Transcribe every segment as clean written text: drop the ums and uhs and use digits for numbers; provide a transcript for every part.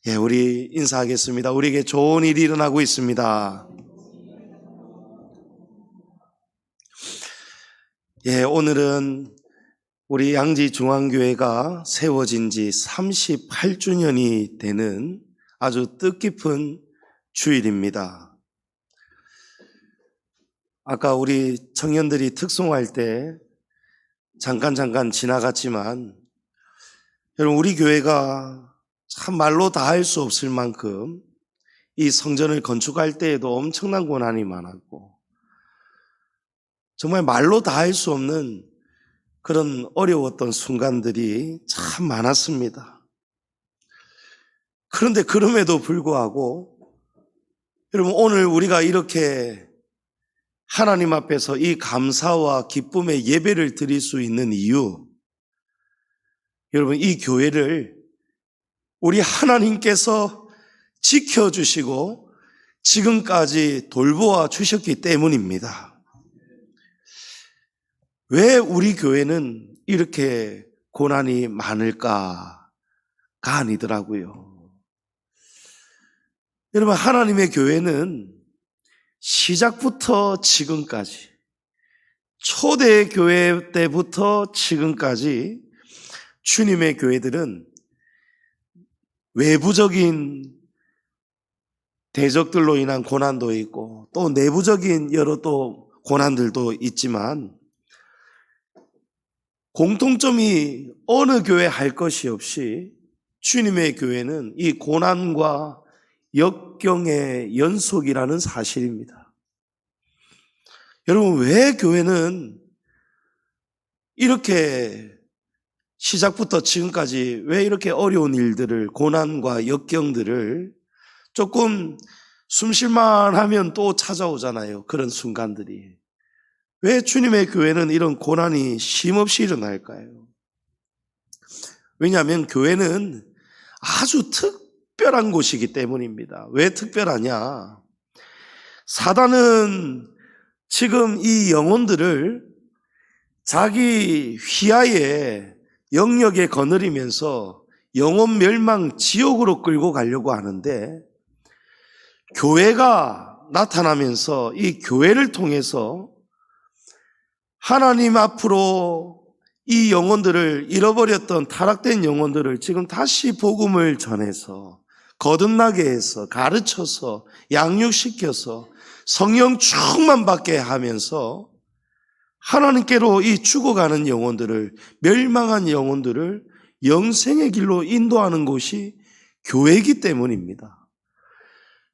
우리 인사하겠습니다. 우리에게 좋은 일이 일어나고 있습니다. 오늘은 우리 양지중앙교회가 세워진 지 38주년이 되는 아주 뜻깊은 주일입니다. 아까 우리 청년들이 특송할 때 잠깐 지나갔지만, 여러분, 우리 교회가 참 말로 다 할 수 없을 만큼 이 성전을 건축할 때에도 엄청난 고난이 많았고, 정말 말로 다 할 수 없는 그런 어려웠던 순간들이 참 많았습니다. 그런데 그럼에도 불구하고 여러분, 오늘 우리가 이렇게 하나님 앞에서 이 감사와 기쁨의 예배를 드릴 수 있는 이유, 여러분, 이 교회를 우리 하나님께서 지켜주시고 지금까지 돌보아 주셨기 때문입니다. 왜 우리 교회는 이렇게 고난이 많을까가 아니더라고요. 여러분, 하나님의 교회는 시작부터 지금까지, 초대교회 때부터 지금까지 주님의 교회들은 외부적인 대적들로 인한 고난도 있고 또 내부적인 여러 또 고난들도 있지만, 공통점이 어느 교회 할 것이 없이 주님의 교회는 이 고난과 역경의 연속이라는 사실입니다. 여러분, 왜 교회는 이렇게 시작부터 지금까지 왜 이렇게 어려운 일들을, 고난과 역경들을 조금 숨쉴만 하면 또 찾아오잖아요. 그런 순간들이. 왜 주님의 교회는 이런 고난이 쉼없이 일어날까요? 왜냐하면 교회는 아주 특별한 곳이기 때문입니다. 왜 특별하냐? 사단은 지금 이 영혼들을 자기 휘하에 영역에 거느리면서 영혼 멸망 지옥으로 끌고 가려고 하는데, 교회가 나타나면서 이 교회를 통해서 하나님 앞으로 이 영혼들을, 잃어버렸던 타락된 영혼들을 지금 다시 복음을 전해서 거듭나게 해서 가르쳐서 양육시켜서 성령 충만받게 하면서 하나님께로 이 죽어가는 영혼들을, 멸망한 영혼들을 영생의 길로 인도하는 곳이 교회이기 때문입니다.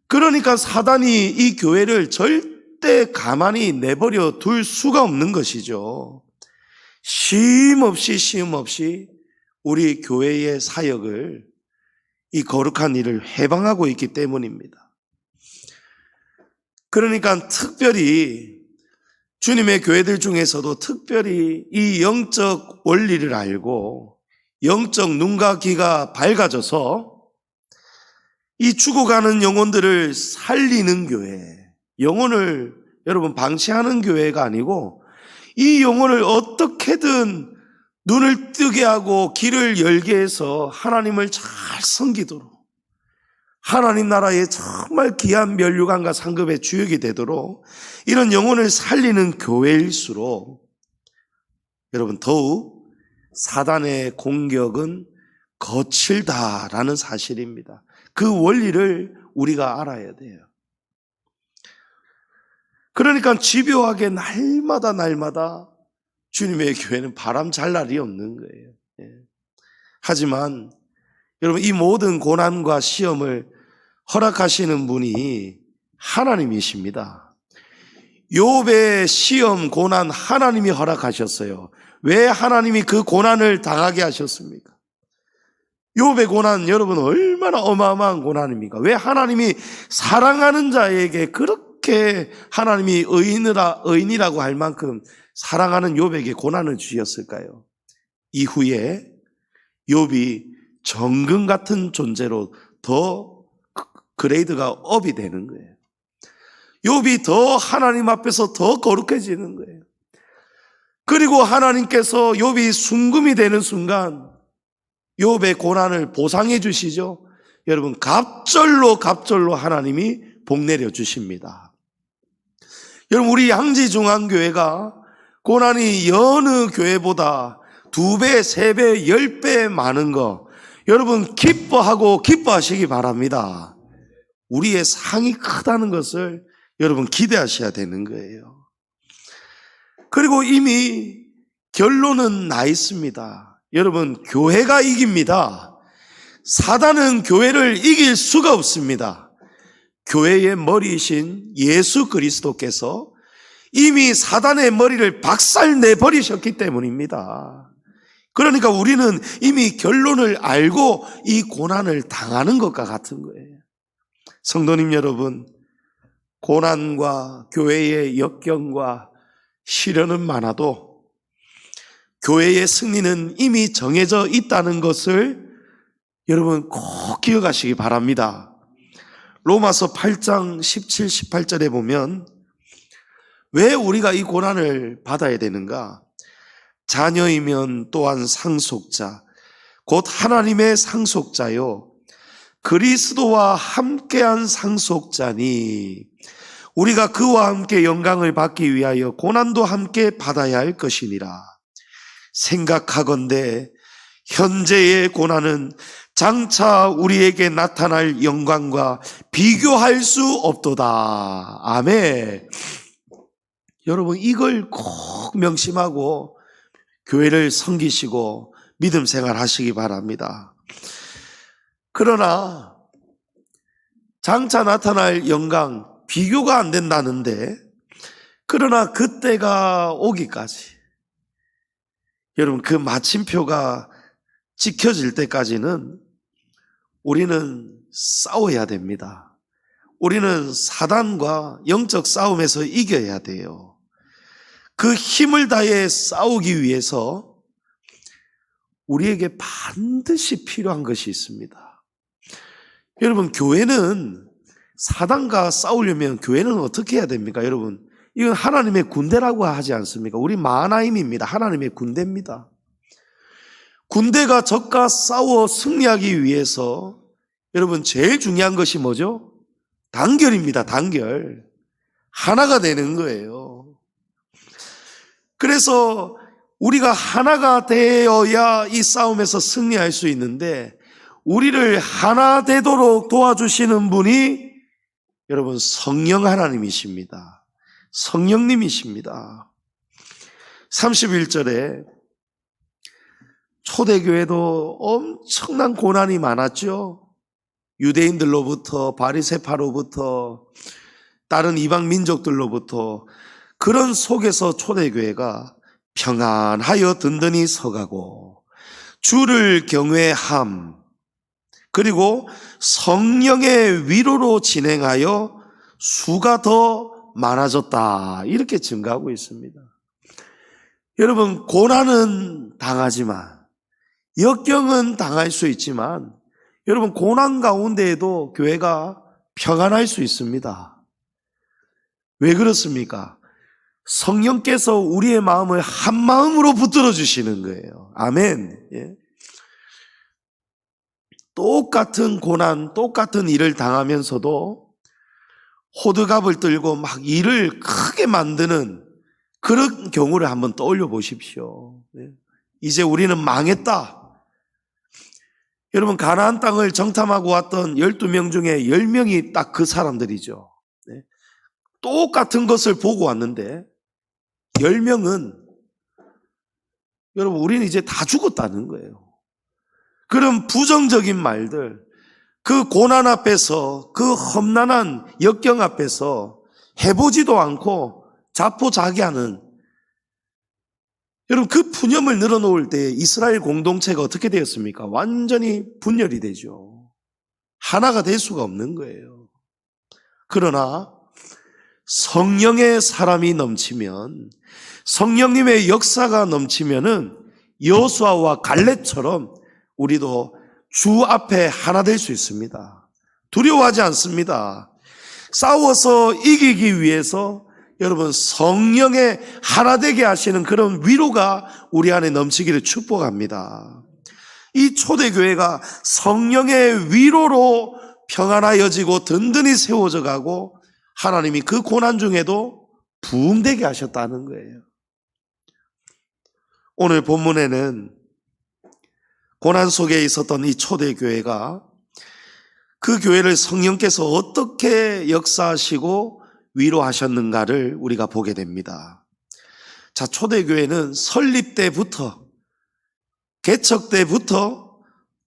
그러니까 사단이 이 교회를 절대 가만히 내버려 둘 수가 없는 것이죠. 쉼 없이 우리 교회의 사역을, 이 거룩한 일을 해방하고 있기 때문입니다. 그러니까 특별히 주님의 교회들 중에서도 특별히 이 영적 원리를 알고 영적 눈과 귀가 밝아져서 이 죽어가는 영혼들을 살리는 교회, 영혼을 여러분 방치하는 교회가 아니고 이 영혼을 어떻게든 눈을 뜨게 하고 길을 열게 해서 하나님을 잘 섬기도록, 하나님 나라의 정말 귀한 면류관과 상급의 주역이 되도록 이런 영혼을 살리는 교회일수록 여러분, 더욱 사단의 공격은 거칠다라는 사실입니다. 그 원리를 우리가 알아야 돼요. 그러니까 집요하게 날마다 주님의 교회는 바람 잘 날이 없는 거예요. 하지만 여러분, 이 모든 고난과 시험을 허락하시는 분이 하나님이십니다. 욥의 시험, 고난 하나님이 허락하셨어요. 왜 하나님이 그 고난을 당하게 하셨습니까? 욥의 고난, 여러분, 얼마나 어마어마한 고난입니까? 왜 하나님이 사랑하는 자에게 그렇게 하나님이 의인이라고 할 만큼 사랑하는 욥에게 고난을 주셨을까요? 이후에 욥이 정금 같은 존재로 더 그레이드가 업이 되는 거예요. 욥이 더 하나님 앞에서 더 거룩해지는 거예요. 그리고 하나님께서 욥이 순금이 되는 순간 욥의 고난을 보상해 주시죠. 여러분 갑절로 하나님이 복 내려 주십니다. 여러분 우리 양지중앙교회가 고난이 여느 교회보다 2배, 3배, 10배 많은 거 여러분 기뻐하시기 바랍니다. 우리의 상이 크다는 것을 여러분 기대하셔야 되는 거예요. 그리고 이미 결론은 나 있습니다. 여러분 교회가 이깁니다. 사단은 교회를 이길 수가 없습니다. 교회의 머리이신 예수 그리스도께서 이미 사단의 머리를 박살내버리셨기 때문입니다. 그러니까 우리는 이미 결론을 알고 이 고난을 당하는 것과 같은 거예요. 성도님 여러분, 고난과 교회의 역경과 시련은 많아도 교회의 승리는 이미 정해져 있다는 것을 여러분 꼭 기억하시기 바랍니다. 로마서 8장 17, 18절에 보면 왜 우리가 이 고난을 받아야 되는가? 자녀이면 또한 상속자, 곧 하나님의 상속자요 그리스도와 함께한 상속자니 우리가 그와 함께 영광을 받기 위하여 고난도 함께 받아야 할 것이니라. 생각하건대 현재의 고난은 장차 우리에게 나타날 영광과 비교할 수 없도다. 아멘. 여러분 이걸 꼭 명심하고 교회를 섬기시고 믿음 생활하시기 바랍니다. 그러나 장차 나타날 영광 비교가 안 된다는데 그러나 그때가 오기까지 여러분 그 마침표가 지켜질 때까지는 우리는 싸워야 됩니다. 우리는 사단과 영적 싸움에서 이겨야 돼요. 그 힘을 다해 싸우기 위해서 우리에게 반드시 필요한 것이 있습니다. 여러분 교회는 사단과 싸우려면 교회는 어떻게 해야 됩니까? 여러분 이건 하나님의 군대라고 하지 않습니까? 우리 마하나임입니다. 하나님의 군대입니다. 군대가 적과 싸워 승리하기 위해서 여러분 제일 중요한 것이 뭐죠? 단결입니다. 단결. 하나가 되는 거예요. 그래서 우리가 하나가 되어야 이 싸움에서 승리할 수 있는데 우리를 하나 되도록 도와주시는 분이 여러분 성령 하나님이십니다. 성령님이십니다. 31절에 초대교회도 엄청난 고난이 많았죠. 유대인들로부터 바리새파로부터 다른 이방 민족들로부터 그런 속에서 초대교회가 평안하여 든든히 서가고 주를 경외함 그리고 성령의 위로로 진행하여 수가 더 많아졌다 이렇게 증가하고 있습니다. 여러분 고난은 당하지만 역경은 당할 수 있지만 여러분 고난 가운데에도 교회가 평안할 수 있습니다. 왜 그렇습니까? 성령께서 우리의 마음을 한 마음으로 붙들어 주시는 거예요. 아멘. 예. 똑같은 고난, 똑같은 일을 당하면서도 호들갑을 들고 막 일을 크게 만드는 그런 경우를 한번 떠올려 보십시오. 예. 이제 우리는 망했다. 여러분 가나안 땅을 정탐하고 왔던 12명 중에 10명이 딱 그 사람들이죠. 네. 똑같은 것을 보고 왔는데 10명은 여러분 우리는 이제 다 죽었다는 거예요. 그런 부정적인 말들, 그 고난 앞에서 그 험난한 역경 앞에서 해보지도 않고 자포자기하는 여러분 그 푸념을 늘어놓을 때 이스라엘 공동체가 어떻게 되었습니까? 완전히 분열이 되죠. 하나가 될 수가 없는 거예요. 그러나 성령의 사람이 넘치면 성령님의 역사가 넘치면은 여호수아와 갈렙처럼 우리도 주 앞에 하나 될 수 있습니다. 두려워하지 않습니다. 싸워서 이기기 위해서 여러분 성령의 하나 되게 하시는 그런 위로가 우리 안에 넘치기를 축복합니다. 이 초대교회가 성령의 위로로 평안하여지고 든든히 세워져 가고 하나님이 그 고난 중에도 부흥되게 하셨다는 거예요. 오늘 본문에는 고난 속에 있었던 이 초대교회가 그 교회를 성령께서 어떻게 역사하시고 위로하셨는가를 우리가 보게 됩니다. 자, 초대교회는 설립 때부터, 개척 때부터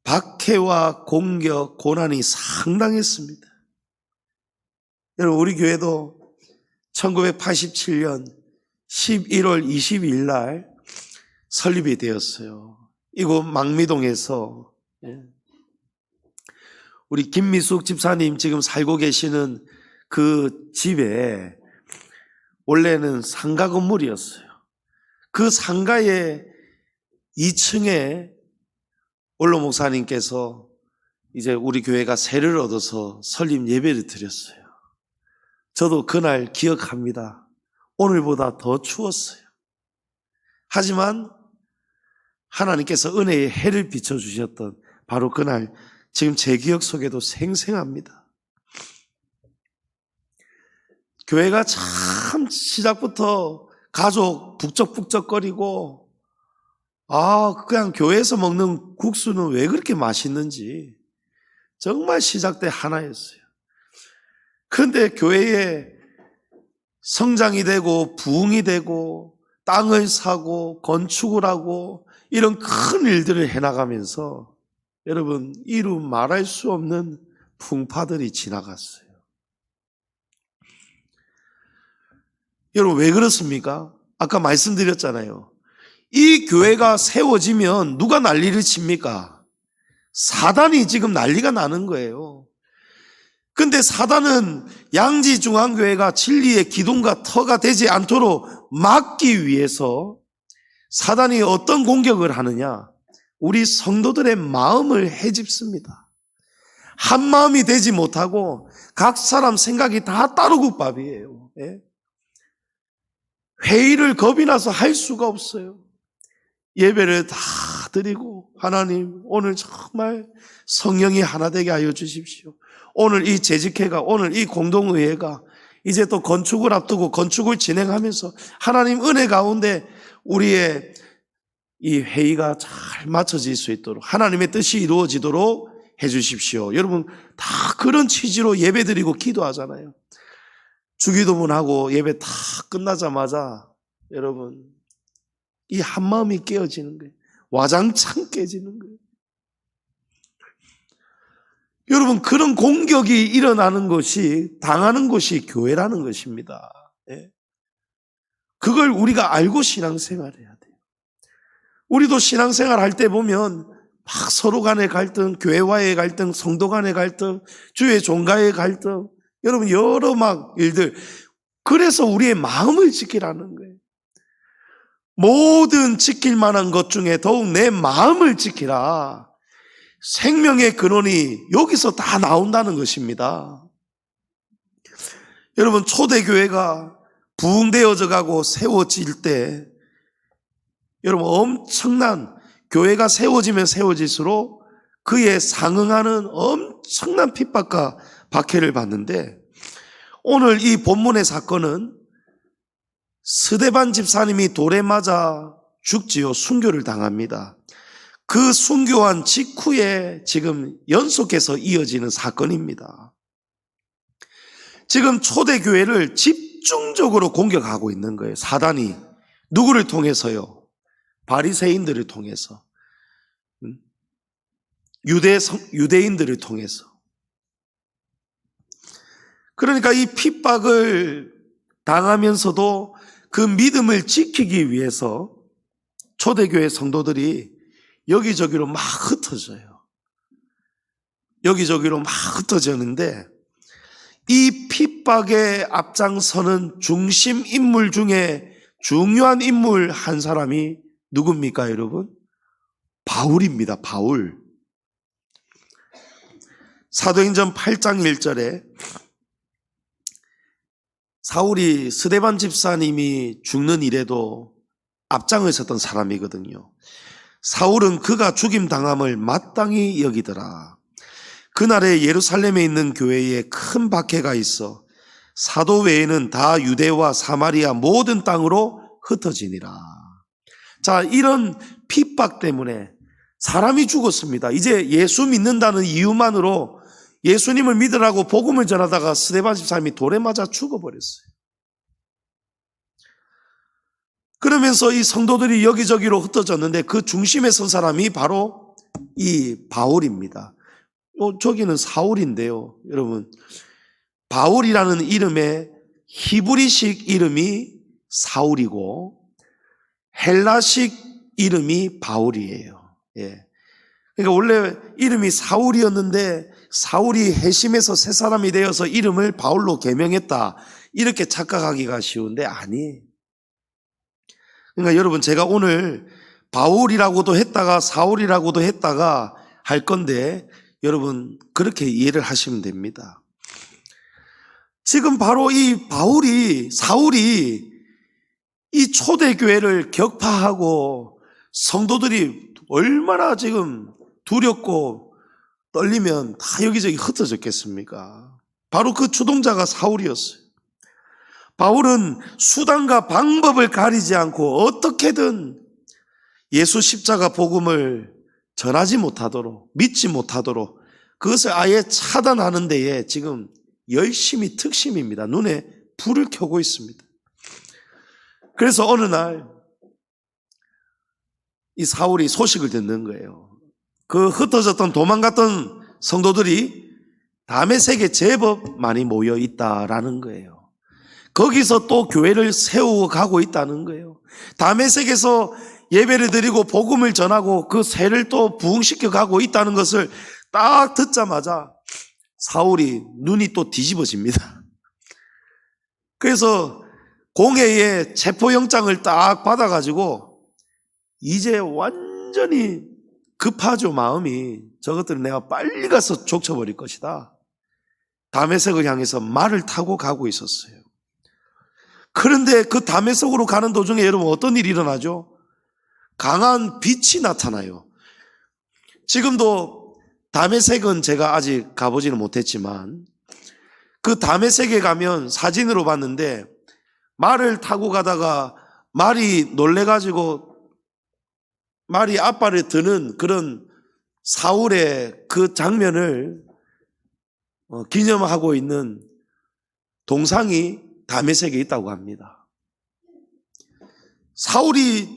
박해와 공격, 고난이 상당했습니다. 여러분, 우리 교회도 1987년 11월 22일 날 설립이 되었어요. 이곳 망미동에서. 우리 김미숙 집사님 지금 살고 계시는 그 집에 원래는 상가 건물이었어요. 그 상가의 2층에 원로 목사님께서 이제 우리 교회가 세를 얻어서 설립 예배를 드렸어요. 저도 그날 기억합니다. 오늘보다 더 추웠어요. 하지만 하나님께서 은혜의 해를 비춰주셨던 바로 그날, 지금 제 기억 속에도 생생합니다. 교회가 참 시작부터 가족 북적북적거리고, 그냥 교회에서 먹는 국수는 왜 그렇게 맛있는지 정말 시작 때 하나였어요. 그런데 교회에 성장이 되고 부흥이 되고 땅을 사고 건축을 하고 이런 큰 일들을 해나가면서 여러분, 이루 말할 수 없는 풍파들이 지나갔어요. 여러분, 왜 그렇습니까? 아까 말씀드렸잖아요. 이 교회가 세워지면 누가 난리를 칩니까? 사단이 지금 난리가 나는 거예요. 근데 사단은 양지중앙교회가 진리의 기둥과 터가 되지 않도록 막기 위해서 사단이 어떤 공격을 하느냐? 우리 성도들의 마음을 헤집습니다. 한 마음이 되지 못하고 각 사람 생각이 다 따로국밥이에요. 회의를 겁이 나서 할 수가 없어요. 예배를 다 드리고, 하나님 오늘 정말 성령이 하나 되게 하여 주십시오. 오늘 이 재직회가, 오늘 이 공동의회가 이제 또 건축을 앞두고 건축을 진행하면서 하나님 은혜 가운데 우리의 이 회의가 잘 맞춰질 수 있도록 하나님의 뜻이 이루어지도록 해 주십시오. 여러분, 다 그런 취지로 예배 드리고 기도하잖아요. 주기도문하고 예배 다 끝나자마자 여러분, 이 한마음이 깨어지는 거예요. 와장창 깨지는 거예요. 여러분, 그런 공격이 일어나는 것이, 당하는 것이 교회라는 것입니다. 그걸 우리가 알고 신앙생활 해야 돼요. 우리도 신앙생활 할 때 보면 막 서로 간의 갈등, 교회와의 갈등, 성도 간의 갈등, 주의 종가의 갈등, 여러분 여러 막 일들. 그래서 우리의 마음을 지키라는 거예요. 모든 지킬 만한 것 중에 더욱 내 마음을 지키라. 생명의 근원이 여기서 다 나온다는 것입니다. 여러분, 초대교회가 부흥되어져 가고 세워질 때 여러분, 엄청난, 교회가 세워지면 세워질수록 그에 상응하는 엄청난 핍박과 박해를 받는데, 오늘 이 본문의 사건은 스데반 집사님이 돌에 맞아 죽지요. 순교를 당합니다. 그 순교한 직후에 지금 연속해서 이어지는 사건입니다. 지금 초대교회를 집중적으로 공격하고 있는 거예요. 사단이. 누구를 통해서요? 바리새인들을 통해서, 유대인들을 통해서. 그러니까 이 핍박을 당하면서도 그 믿음을 지키기 위해서 초대교회 성도들이 여기저기로 막 흩어져요. 여기저기로 막 흩어졌는데, 이 핍박에 앞장서는 중심 인물 중에 중요한 인물 한 사람이 누굽니까, 여러분? 바울입니다. 바울. 사도행전 8장 1절에 사울이 스데반 집사님이 죽는 일에도 앞장을 섰던 사람이거든요. 사울은 그가 죽임당함을 마땅히 여기더라. 그날에 예루살렘에 있는 교회에 큰 박해가 있어 사도 외에는 다 유대와 사마리아 모든 땅으로 흩어지니라. 자, 이런 핍박 때문에 사람이 죽었습니다. 이제 예수 믿는다는 이유만으로 예수님을 믿으라고 복음을 전하다가 스데반 집사님이 돌에 맞아 죽어버렸어요. 그러면서 이 성도들이 여기저기로 흩어졌는데 그 중심에 선 사람이 바로 이 바울입니다. 저기는 사울인데요. 여러분, 바울이라는 이름의 히브리식 이름이 사울이고 헬라식 이름이 바울이에요. 예. 그러니까 원래 이름이 사울이었는데 사울이 회심해서 새 사람이 되어서 이름을 바울로 개명했다. 이렇게 착각하기가 쉬운데 아니에요. 그러니까 여러분, 제가 오늘 바울이라고도 했다가 사울이라고도 했다가 할 건데 여러분 그렇게 이해를 하시면 됩니다. 지금 바로 이 사울이 이 초대교회를 격파하고 성도들이 얼마나 지금 두렵고 떨리면 다 여기저기 흩어졌겠습니까? 바로 그 주동자가 사울이었어요. 바울은 수단과 방법을 가리지 않고 어떻게든 예수 십자가 복음을 전하지 못하도록, 믿지 못하도록 그것을 아예 차단하는 데에 지금 열심히 특심입니다. 눈에 불을 켜고 있습니다. 그래서 어느 날 이 사울이 소식을 듣는 거예요. 그 흩어졌던 도망갔던 성도들이 다메섹에 제법 많이 모여 있다라는 거예요. 거기서 또 교회를 세우고 가고 있다는 거예요. 다메섹에서 예배를 드리고 복음을 전하고 그 새를 또 부흥시켜 가고 있다는 것을 딱 듣자마자 사울이 눈이 또 뒤집어집니다. 그래서 공회에 체포영장을 딱 받아가지고 이제 완전히 급하죠. 마음이 저것들은 내가 빨리 가서 족쳐버릴 것이다. 다메섹을 향해서 말을 타고 가고 있었어요. 그런데 그 다메섹으로 가는 도중에 여러분 어떤 일이 일어나죠? 강한 빛이 나타나요. 지금도 다메섹은 제가 아직 가보지는 못했지만 그 다메섹에 가면 사진으로 봤는데 말을 타고 가다가 말이 놀래가지고 말이 앞발에 드는 그런 사울의 그 장면을 기념하고 있는 동상이 다메섹에 있다고 합니다. 사울이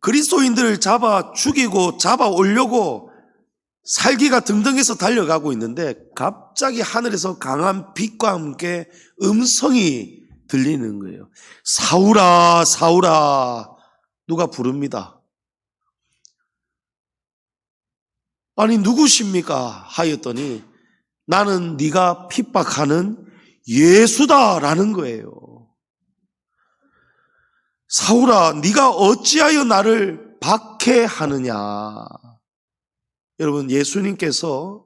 그리스도인들을 잡아 죽이고 잡아 오려고 살기가 등등해서 달려가고 있는데 갑자기 하늘에서 강한 빛과 함께 음성이 들리는 거예요. 사울아, 사울아. 누가 부릅니다. 아니 누구십니까? 하였더니 나는 네가 핍박하는 예수다라는 거예요. 사울아, 네가 어찌하여 나를 박해하느냐. 여러분, 예수님께서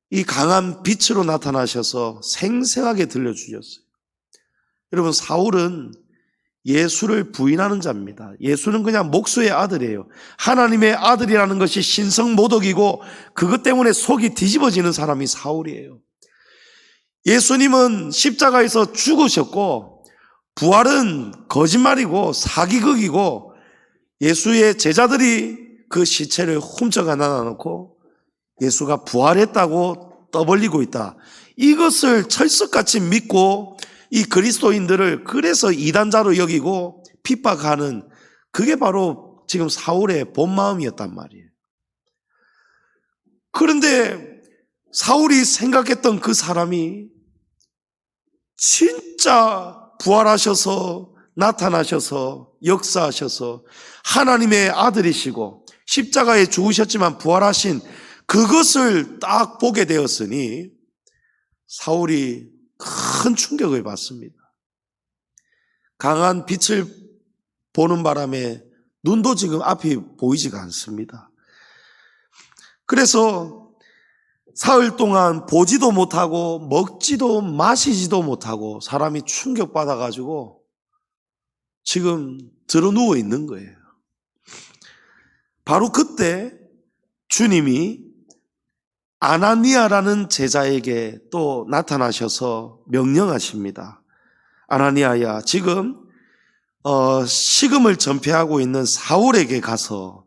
이 강한 빛으로 나타나셔서 생생하게 들려주셨어요. 여러분, 사울은 예수를 부인하는 자입니다. 예수는 그냥 목수의 아들이에요. 하나님의 아들이라는 것이 신성모독이고 그것 때문에 속이 뒤집어지는 사람이 사울이에요. 예수님은 십자가에서 죽으셨고 부활은 거짓말이고 사기극이고 예수의 제자들이 그 시체를 훔쳐가 놔놓고 예수가 부활했다고 떠벌리고 있다. 이것을 철석같이 믿고 이 그리스도인들을 그래서 이단자로 여기고 핍박하는 그게 바로 지금 사울의 본 마음이었단 말이에요. 그런데 사울이 생각했던 그 사람이 진짜 부활하셔서 나타나셔서 역사하셔서 하나님의 아들이시고 십자가에 죽으셨지만 부활하신 그것을 딱 보게 되었으니 사울이 큰 충격을 받습니다. 강한 빛을 보는 바람에 눈도 지금 앞이 보이지가 않습니다. 그래서 사흘 동안 보지도 못하고 먹지도 마시지도 못하고 사람이 충격받아가지고 지금 들어 누워 있는 거예요. 바로 그때 주님이 아나니아라는 제자에게 또 나타나셔서 명령하십니다. 아나니아야, 지금 식음을 전폐하고 있는 사울에게 가서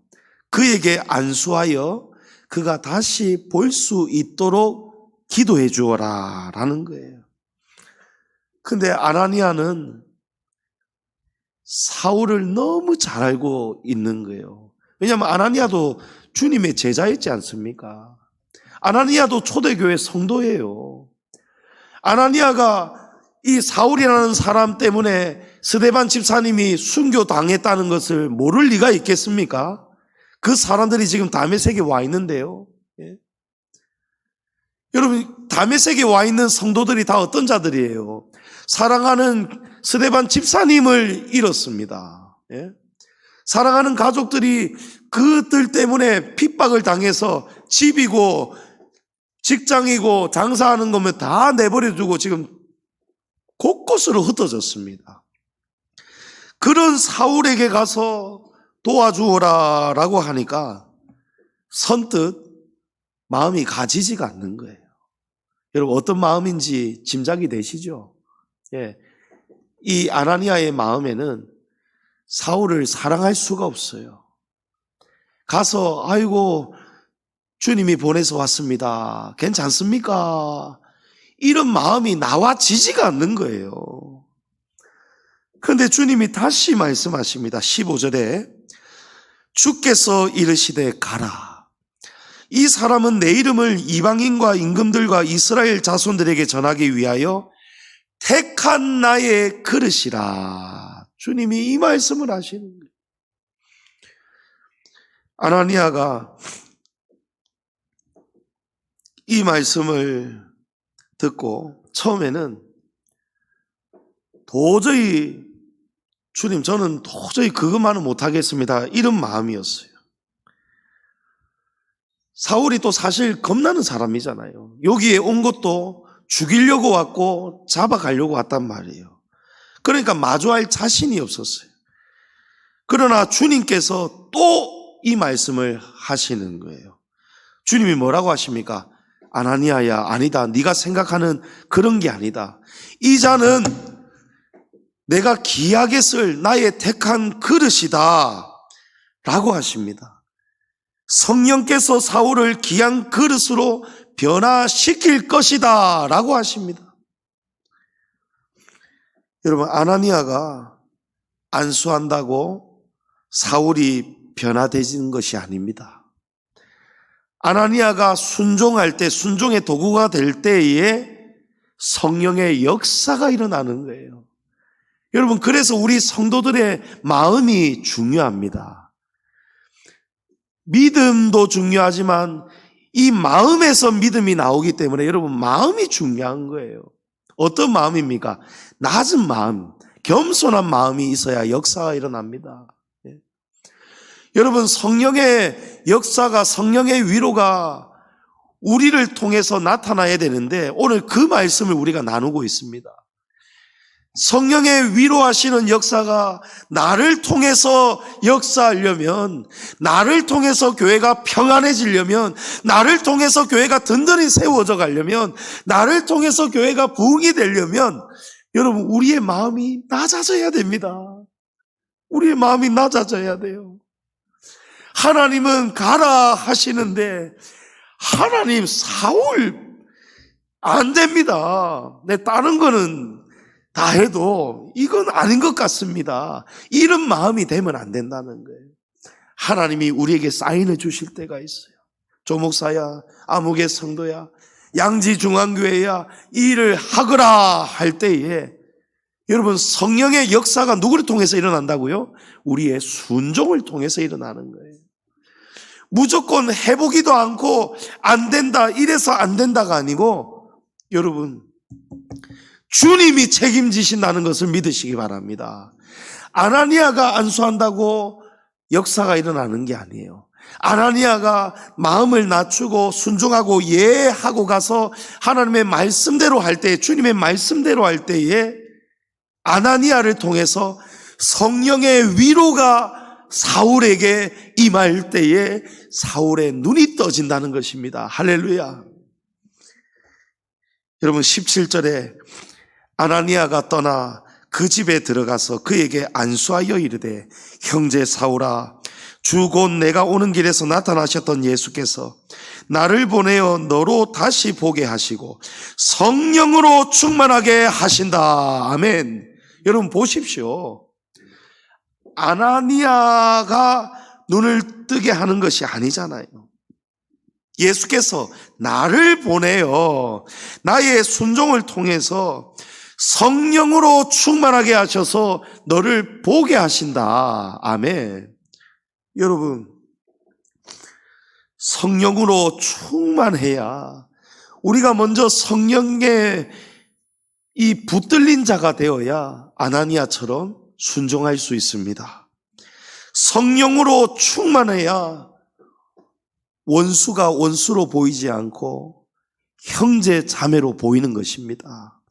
그에게 안수하여 그가 다시 볼 수 있도록 기도해 주어라 라는 거예요. 근데 아나니아는 사울을 너무 잘 알고 있는 거예요. 왜냐하면 아나니아도 주님의 제자였지 않습니까? 아나니아도 초대교회 성도예요. 아나니아가 이 사울이라는 사람 때문에 스데반 집사님이 순교당했다는 것을 모를 리가 있겠습니까? 그 사람들이 지금 다메섹에 와 있는데요. 예? 여러분, 다메섹에 와 있는 성도들이 다 어떤 자들이에요? 사랑하는 스데반 집사님을 잃었습니다. 예? 사랑하는 가족들이 그들 때문에 핍박을 당해서 집이고 직장이고 장사하는 거면 다 내버려두고 지금 곳곳으로 흩어졌습니다. 그런 사울에게 가서 도와주어라 라고 하니까 선뜻 마음이 가지지가 않는 거예요. 여러분, 어떤 마음인지 짐작이 되시죠? 예. 이 아나니아의 마음에는 사울을 사랑할 수가 없어요. 가서 아이고 주님이 보내서 왔습니다. 괜찮습니까? 이런 마음이 나와지지가 않는 거예요. 그런데 주님이 다시 말씀하십니다. 15절에 주께서 이르시되 가라. 이 사람은 내 이름을 이방인과 임금들과 이스라엘 자손들에게 전하기 위하여 택한 나의 그릇이라. 주님이 이 말씀을 하시는 거예요. 아나니아가 이 말씀을 듣고 처음에는 도저히 주님, 저는 도저히 그것만은 못하겠습니다, 이런 마음이었어요. 사울이 또 사실 겁나는 사람이잖아요. 여기에 온 것도 죽이려고 왔고 잡아가려고 왔단 말이에요. 그러니까 마주할 자신이 없었어요. 그러나 주님께서 또 이 말씀을 하시는 거예요. 주님이 뭐라고 하십니까? 아나니아야, 아니다. 네가 생각하는 그런 게 아니다. 이 자는 내가 귀하게 쓸 나의 택한 그릇이다 라고 하십니다. 성령께서 사울을 귀한 그릇으로 변화시킬 것이다 라고 하십니다. 여러분, 아나니아가 안수한다고 사울이 변화되는 것이 아닙니다. 아나니아가 순종할 때, 순종의 도구가 될 때에 성령의 역사가 일어나는 거예요. 여러분, 그래서 우리 성도들의 마음이 중요합니다. 믿음도 중요하지만 이 마음에서 믿음이 나오기 때문에 여러분, 마음이 중요한 거예요. 어떤 마음입니까? 낮은 마음, 겸손한 마음이 있어야 역사가 일어납니다. 여러분, 성령의 역사가, 성령의 위로가 우리를 통해서 나타나야 되는데 오늘 그 말씀을 우리가 나누고 있습니다. 성령의 위로하시는 역사가 나를 통해서 역사하려면, 나를 통해서 교회가 평안해지려면, 나를 통해서 교회가 든든히 세워져 가려면, 나를 통해서 교회가 부흥이 되려면 여러분, 우리의 마음이 낮아져야 됩니다. 우리의 마음이 낮아져야 돼요. 하나님은 가라 하시는데 하나님, 사울 안 됩니다. 내 다른 거는 다 해도 이건 아닌 것 같습니다. 이런 마음이 되면 안 된다는 거예요. 하나님이 우리에게 사인해 주실 때가 있어요. 조목사야, 아무개 성도야, 양지중앙교회야, 이 일을 하거라 할 때에 여러분, 성령의 역사가 누구를 통해서 일어난다고요? 우리의 순종을 통해서 일어나는 거예요. 무조건 해보기도 않고 안 된다, 이래서 안 된다가 아니고 여러분, 주님이 책임지신다는 것을 믿으시기 바랍니다. 아나니아가 안수한다고 역사가 일어나는 게 아니에요. 아나니아가 마음을 낮추고 순종하고 예하고 가서 하나님의 말씀대로 할 때, 주님의 말씀대로 할 때에 아나니아를 통해서 성령의 위로가 사울에게 임할 때에 사울의 눈이 떠진다는 것입니다. 할렐루야. 여러분 17절에 아나니아가 떠나 그 집에 들어가서 그에게 안수하여 이르되 형제 사울아 주 곧 내가 오는 길에서 나타나셨던 예수께서 나를 보내어 너로 다시 보게 하시고 성령으로 충만하게 하신다. 아멘. 여러분 보십시오. 아나니아가 눈을 뜨게 하는 것이 아니잖아요. 예수께서 나를 보내어 나의 순종을 통해서 성령으로 충만하게 하셔서 너를 보게 하신다. 아멘. 여러분, 성령으로 충만해야 우리가 먼저 성령의 이 붙들린 자가 되어야 아나니아처럼 순종할 수 있습니다. 성령으로 충만해야 원수가 원수로 보이지 않고 형제 자매로 보이는 것입니다.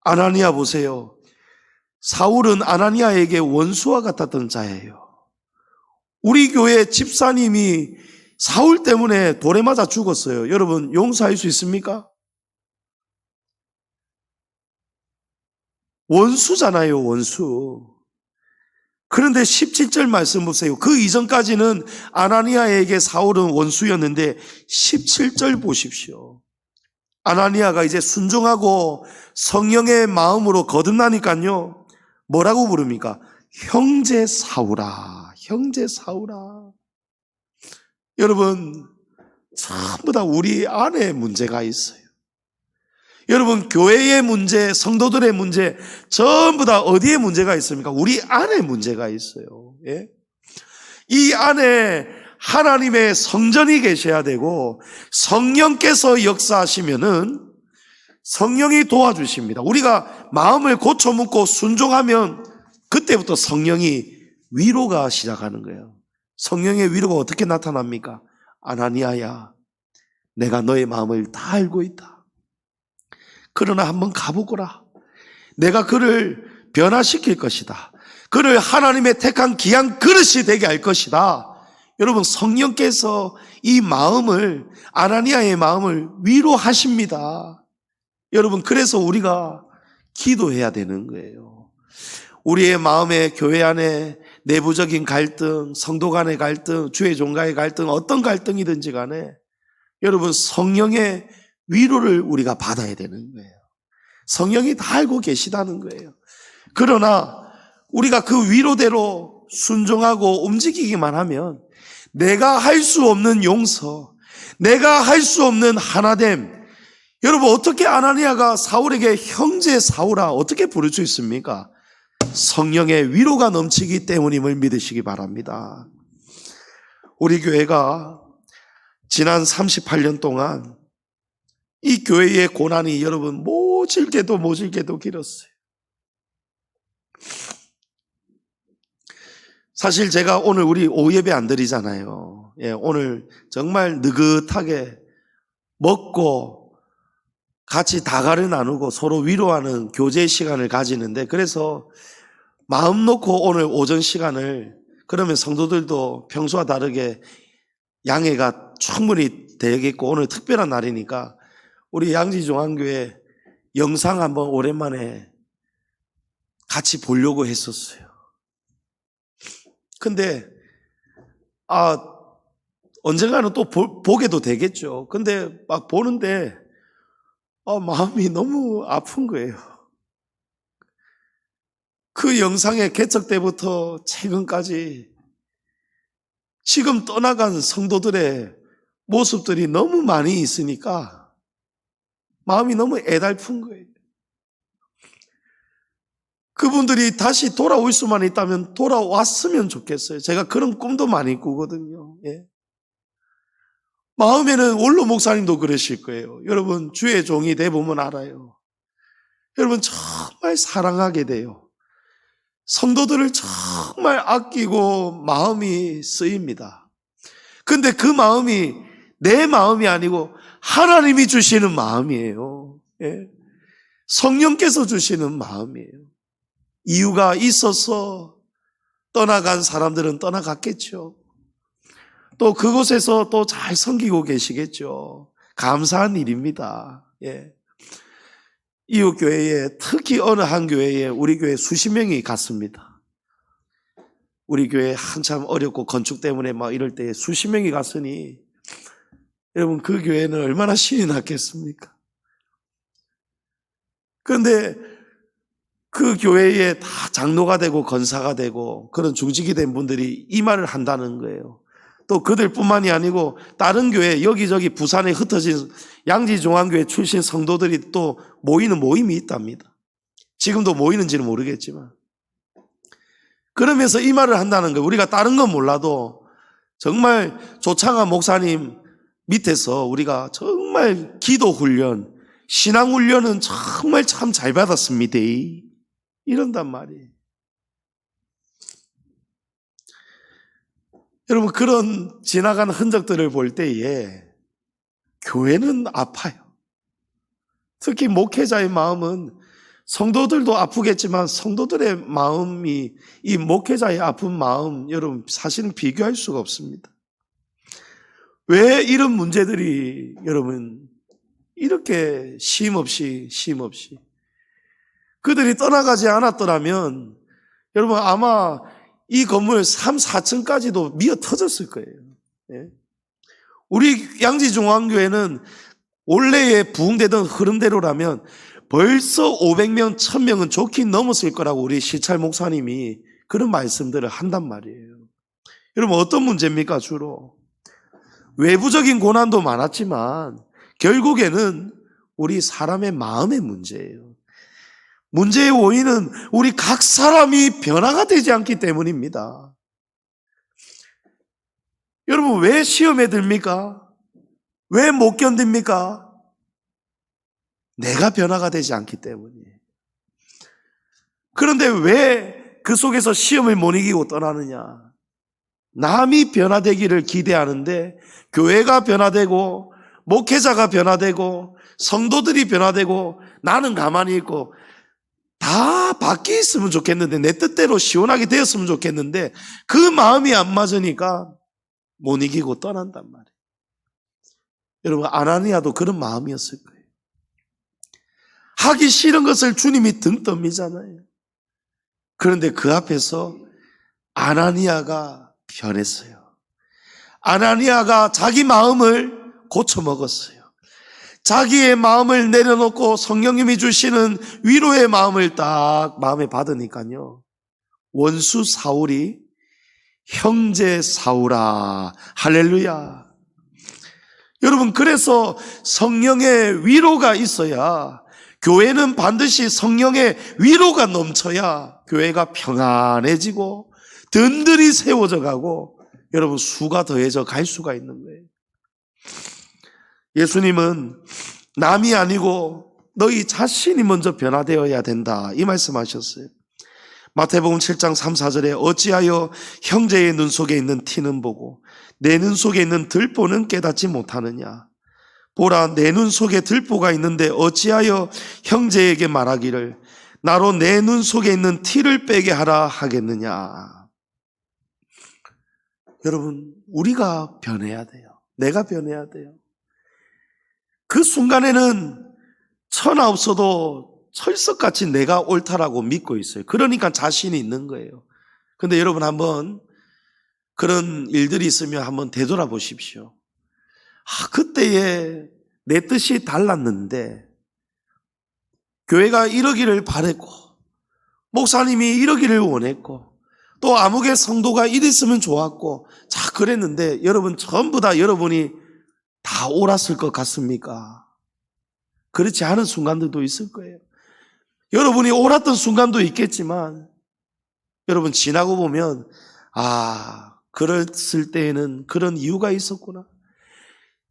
아나니아 보세요. 사울은 아나니아에게 원수와 같았던 자예요. 우리 교회 집사님이 사울 때문에 돌에 맞아 죽었어요. 여러분 용서할 수 있습니까? 원수잖아요, 원수. 그런데 17절 말씀 보세요. 그 이전까지는 아나니아에게 사울은 원수였는데 17절 보십시오. 아나니아가 이제 순종하고 성령의 마음으로 거듭나니까요. 뭐라고 부릅니까? 형제 사울아, 형제 사울아. 여러분, 전부 다 우리 안에 문제가 있어요. 여러분, 교회의 문제, 성도들의 문제, 전부 다 어디에 문제가 있습니까? 우리 안에 문제가 있어요. 예? 이 안에 하나님의 성전이 계셔야 되고, 성령께서 역사하시면은 성령이 도와주십니다. 우리가 마음을 고쳐먹고 순종하면 그때부터 성령이 위로가 시작하는 거예요. 성령의 위로가 어떻게 나타납니까? 아나니아야, 내가 너의 마음을 다 알고 있다. 그러나 한번 가보거라. 내가 그를 변화시킬 것이다. 그를 하나님의 택한 귀한 그릇이 되게 할 것이다. 여러분, 성령께서 이 마음을, 아나니아의 마음을 위로하십니다. 여러분, 그래서 우리가 기도해야 되는 거예요. 우리의 마음에, 교회 안에 내부적인 갈등, 성도 간의 갈등, 주의 종과의 갈등, 어떤 갈등이든지 간에 여러분 성령의 위로를 우리가 받아야 되는 거예요. 성령이 다 알고 계시다는 거예요. 그러나 우리가 그 위로대로 순종하고 움직이기만 하면 내가 할 수 없는 용서, 내가 할 수 없는 하나됨. 여러분, 어떻게 아나니아가 사울에게 형제 사울아 어떻게 부를 수 있습니까? 성령의 위로가 넘치기 때문임을 믿으시기 바랍니다. 우리 교회가 지난 38년 동안 이 교회의 고난이 여러분 모질게도 길었어요. 사실 제가 오늘 우리 오후 예배 안 드리잖아요. 예, 오늘 정말 느긋하게 먹고 같이 다가를 나누고 서로 위로하는 교제 시간을 가지는데, 그래서 마음 놓고 오늘 오전 시간을, 그러면 성도들도 평소와 다르게 양해가 충분히 되겠고 오늘 특별한 날이니까 우리 양지종안교회 영상 한번 오랜만에 같이 보려고 했었어요. 근데 언젠가는 또 보게도 되겠죠. 근데 막 보는데 마음이 너무 아픈 거예요. 그 영상의 개척 때부터 최근까지 지금 떠나간 성도들의 모습들이 너무 많이 있으니까 마음이 너무 애달픈 거예요. 그분들이 다시 돌아올 수만 있다면 돌아왔으면 좋겠어요. 제가 그런 꿈도 많이 꾸거든요. 예. 마음에는 원로 목사님도 그러실 거예요. 여러분, 주의 종이 돼보면 알아요. 여러분, 정말 사랑하게 돼요. 성도들을 정말 아끼고 마음이 쓰입니다. 근데 그 마음이 내 마음이 아니고 하나님이 주시는 마음이에요. 예. 성령께서 주시는 마음이에요. 이유가 있어서 떠나간 사람들은 떠나갔겠죠. 또 그곳에서 또 잘 섬기고 계시겠죠. 감사한 일입니다. 예. 이웃 교회에, 특히 어느 한 교회에 우리 교회 수십 명이 갔습니다. 우리 교회 한참 어렵고 건축 때문에 막 이럴 때 수십 명이 갔으니 여러분 그 교회는 얼마나 신이 났겠습니까? 그런데 그 교회에 다 장로가 되고 건사가 되고 그런 중직이 된 분들이 이 말을 한다는 거예요. 또 그들뿐만이 아니고 다른 교회, 여기저기 부산에 흩어진 양지종안교회 출신 성도들이 또 모이는 모임이 있답니다. 지금도 모이는지는 모르겠지만. 그러면서 이 말을 한다는 거예요. 우리가 다른 건 몰라도 정말 조창한 목사님 밑에서 우리가 정말 기도 훈련, 신앙 훈련은 정말 참 잘 받았습니다. 이런단 말이에요. 여러분, 그런 지나가는 흔적들을 볼 때에 교회는 아파요. 특히 목회자의 마음은 성도들도 아프겠지만 성도들의 마음이 이 목회자의 아픈 마음, 여러분 사실은 비교할 수가 없습니다. 왜 이런 문제들이 여러분 이렇게 쉼없이 그들이 떠나가지 않았더라면 여러분 아마 이 건물 3, 4층까지도 미어 터졌을 거예요. 예? 우리 양지중앙교회는 원래의 부흥되던 흐름대로라면 벌써 500명, 1000명은 좋긴 넘었을 거라고 우리 시찰 목사님이 그런 말씀들을 한단 말이에요. 여러분 어떤 문제입니까? 주로 외부적인 고난도 많았지만 결국에는 우리 사람의 마음의 문제예요. 문제의 원인은 우리 각 사람이 변화가 되지 않기 때문입니다. 여러분 왜 시험에 듭니까? 왜 못 견딥니까? 내가 변화가 되지 않기 때문이에요. 그런데 왜 그 속에서 시험을 못 이기고 떠나느냐? 남이 변화되기를 기대하는데 교회가 변화되고 목회자가 변화되고 성도들이 변화되고 나는 가만히 있고 다 바뀌어 있으면 좋겠는데 내 뜻대로 시원하게 되었으면 좋겠는데 그 마음이 안 맞으니까 못 이기고 떠난단 말이에요. 여러분 아나니아도 그런 마음이었을 거예요. 하기 싫은 것을 주님이 등 떠미잖아요. 그런데 그 앞에서 아나니아가 변했어요. 아나니아가 자기 마음을 고쳐먹었어요. 자기의 마음을 내려놓고 성령님이 주시는 위로의 마음을 딱 마음에 받으니까요. 원수 사울이 형제 사울아 할렐루야. 여러분 그래서 성령의 위로가 있어야 교회는 반드시 성령의 위로가 넘쳐야 교회가 평안해지고 든든히 세워져 가고 여러분 수가 더해져 갈 수가 있는 거예요. 예수님은 남이 아니고 너희 자신이 먼저 변화되어야 된다 이 말씀하셨어요. 마태복음 7장 3, 4절에 어찌하여 형제의 눈 속에 있는 티는 보고 내 눈 속에 있는 들보는 깨닫지 못하느냐. 보라 내 눈 속에 들보가 있는데 어찌하여 형제에게 말하기를 나로 내 눈 속에 있는 티를 빼게 하라 하겠느냐. 여러분 우리가 변해야 돼요. 내가 변해야 돼요. 그 순간에는 천하 없어도 철석같이 내가 옳다라고 믿고 있어요. 그러니까 자신이 있는 거예요. 그런데 여러분 한번 그런 일들이 있으면 한번 되돌아보십시오. 그때에 내 뜻이 달랐는데 교회가 이러기를 바랬고 목사님이 이러기를 원했고 또 아무개 성도가 이랬으면 좋았고 자 그랬는데 여러분 전부 다 여러분이 다 옳았을 것 같습니까? 그렇지 않은 순간들도 있을 거예요. 여러분이 옳았던 순간도 있겠지만 여러분 지나고 보면 그랬을 때에는 그런 이유가 있었구나.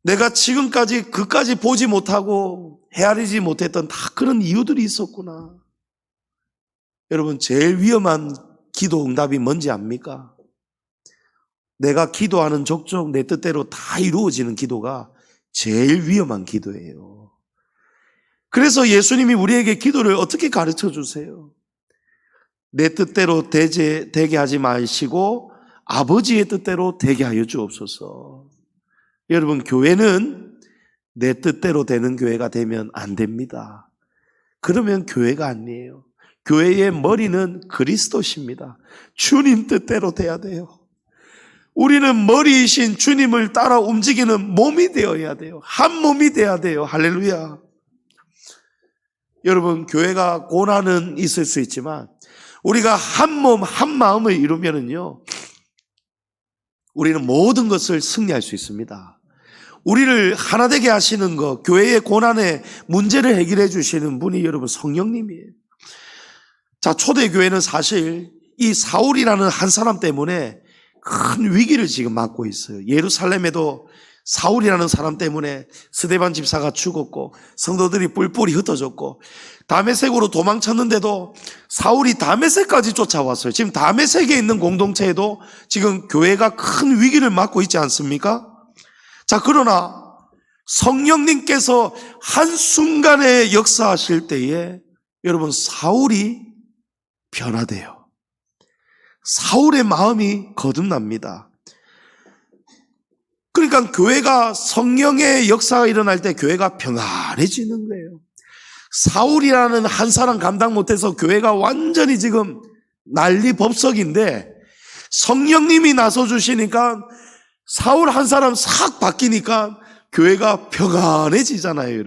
내가 지금까지 그까지 보지 못하고 헤아리지 못했던 다 그런 이유들이 있었구나. 여러분 제일 위험한 기도 응답이 뭔지 압니까? 내가 기도하는 족족 내 뜻대로 다 이루어지는 기도가 제일 위험한 기도예요. 그래서 예수님이 우리에게 기도를 어떻게 가르쳐 주세요? 내 뜻대로 되게 하지 마시고 아버지의 뜻대로 되게 하여 주옵소서. 여러분, 교회는 내 뜻대로 되는 교회가 되면 안 됩니다. 그러면 교회가 아니에요. 교회의 머리는 그리스도십니다. 주님 뜻대로 돼야 돼요. 우리는 머리이신 주님을 따라 움직이는 몸이 되어야 돼요. 한 몸이 돼야 돼요. 할렐루야. 여러분, 교회가 고난은 있을 수 있지만 우리가 한 몸, 한 마음을 이루면은요, 우리는 모든 것을 승리할 수 있습니다. 우리를 하나 되게 하시는 것, 교회의 고난의 문제를 해결해 주시는 분이 여러분 성령님이에요. 자, 초대교회는 사실 이 사울이라는 한 사람 때문에 큰 위기를 지금 맞고 있어요. 예루살렘에도 사울이라는 사람 때문에 스데반 집사가 죽었고 성도들이 뿔뿔이 흩어졌고, 다메섹으로 도망쳤는데도 사울이 다메섹까지 쫓아왔어요. 지금 다메섹에 있는 공동체에도 지금 교회가 큰 위기를 맞고 있지 않습니까? 자, 그러나 성령님께서 한순간에 역사하실 때에 여러분, 사울이 변화돼요. 사울의 마음이 거듭납니다. 그러니까 교회가, 성령의 역사가 일어날 때 교회가 평안해지는 거예요. 사울이라는 한 사람 감당 못해서 교회가 완전히 지금 난리법석인데 성령님이 나서주시니까 사울 한 사람 싹 바뀌니까 교회가 평안해지잖아요.